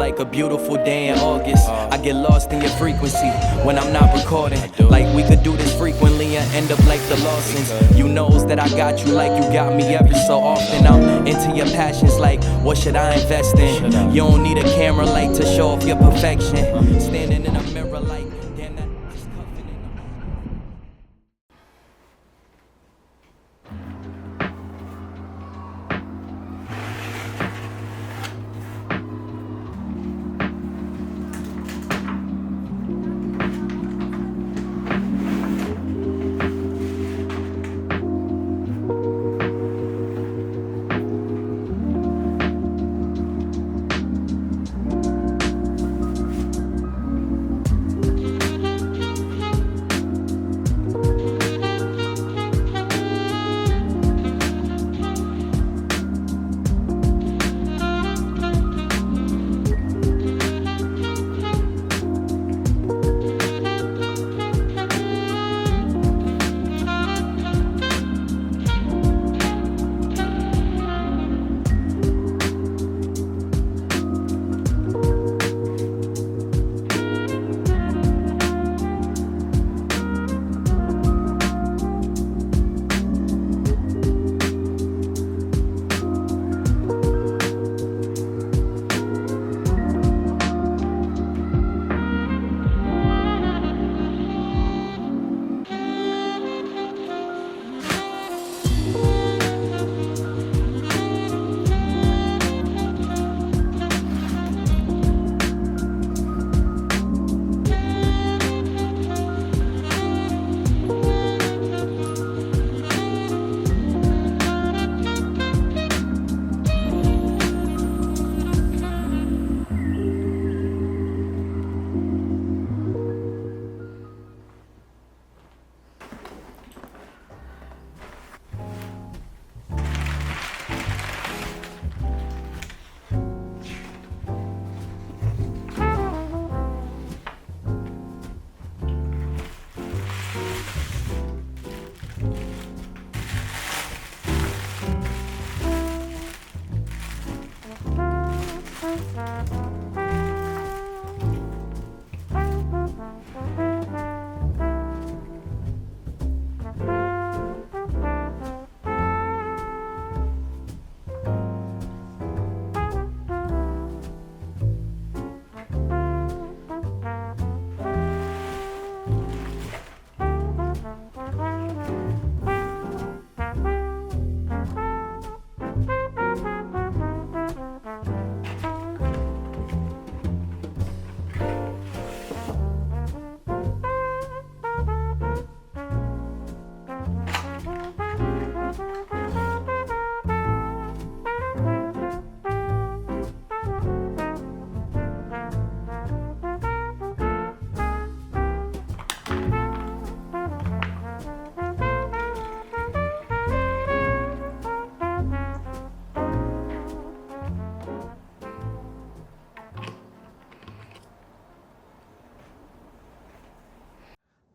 Like a beautiful day in August, I get lost in your frequency when I'm not recording. Like we could do this frequently and end up like the Lawsons. You knows that I got you like you got me every so often. I'm into your passions like what should I invest in? You don't need a camera like to show off your perfection. Standing in a mirror like damn that just cuffing in the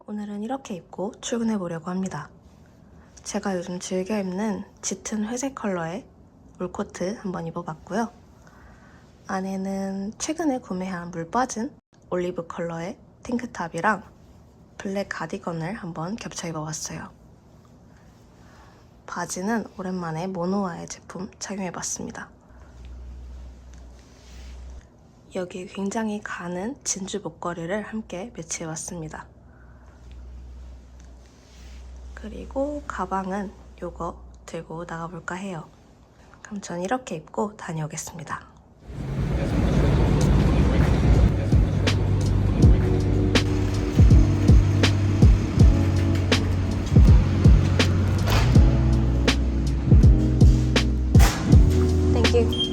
오늘은 이렇게 입고 출근해 보려고 합니다. 제가 요즘 즐겨 입는 짙은 회색 컬러의 울코트 한번 입어봤고요. 안에는 최근에 구매한 물 빠진 올리브 컬러의 탱크탑이랑 블랙 가디건을 한번 겹쳐 입어봤어요. 바지는 오랜만에 모노아의 제품 착용해봤습니다. 여기에 굉장히 가는 진주 목걸이를 함께 매치해봤습니다. 그리고 가방은 요거 들고 나가볼까 해요. 그럼 전 이렇게 입고 다녀오겠습니다. 땡큐.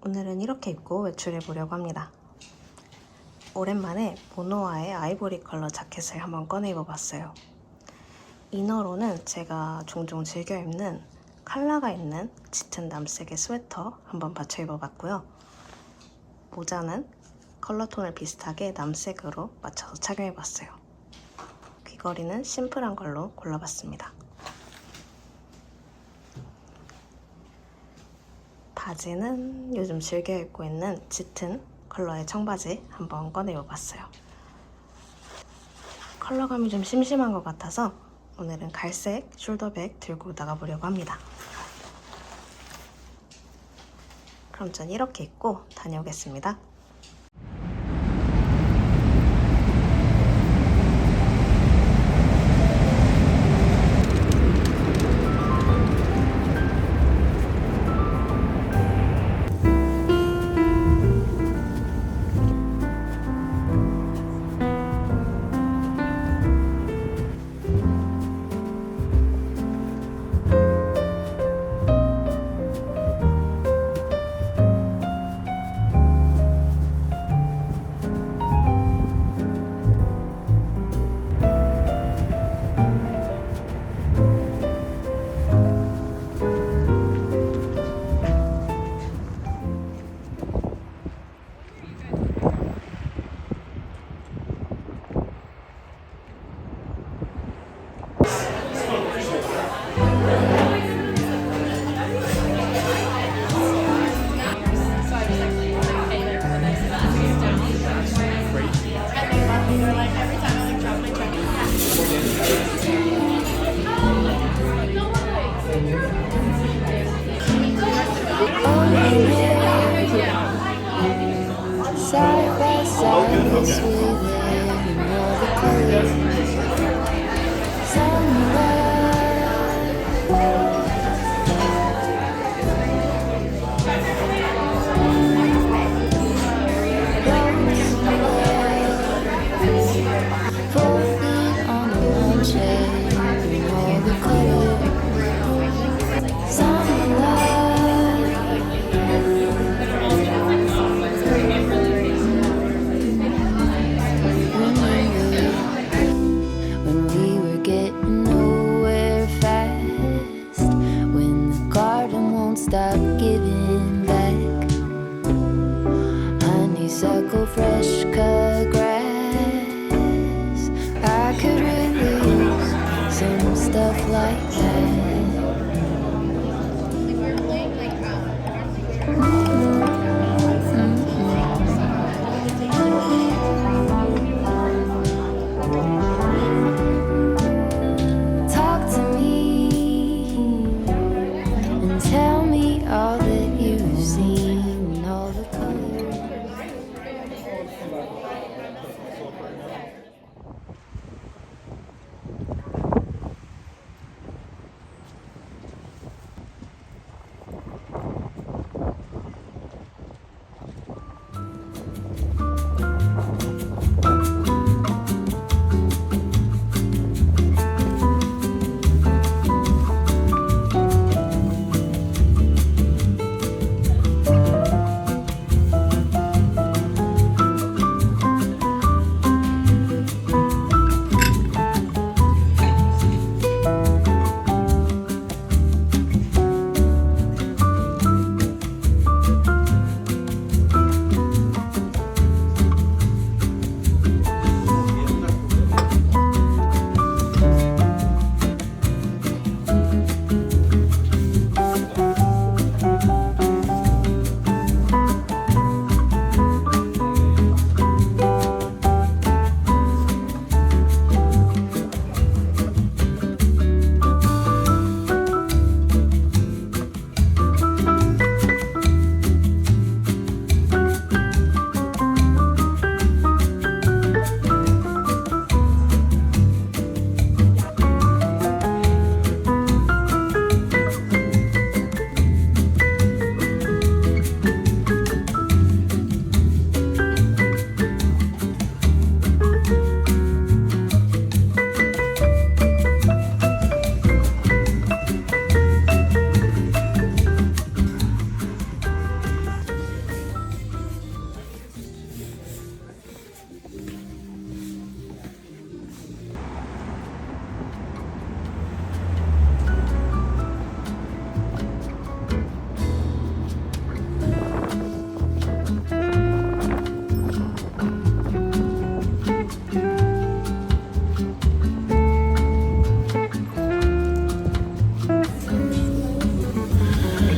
오늘은 이렇게 입고 외출해 보려고 합니다. 오랜만에 모노아의 아이보리 컬러 자켓을 한번 꺼내 입어봤어요. 이너로는 제가 종종 즐겨 입는 컬러가 있는 짙은 남색의 스웨터 한번 받쳐 입어봤고요. 모자는 컬러톤을 비슷하게 남색으로 맞춰서 착용해봤어요. 귀걸이는 심플한 걸로 골라봤습니다. 바지는 요즘 즐겨 입고 있는 짙은 컬러의 청바지 한번 꺼내 입어봤어요. 컬러감이 좀 심심한 것 같아서 오늘은 갈색 숄더백 들고 나가보려고 합니다. 그럼 전 이렇게 입고 다녀오겠습니다. Side by side is within all the colors. Floating on a lampshade in all the colors. When we were getting nowhere fast, when the garden won't stop giving back, honeysuckle, fresh cut grass, I could really use some stuff like that. Talk to me and tell me all that you've seen, all the colors.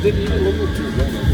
Then you look to them.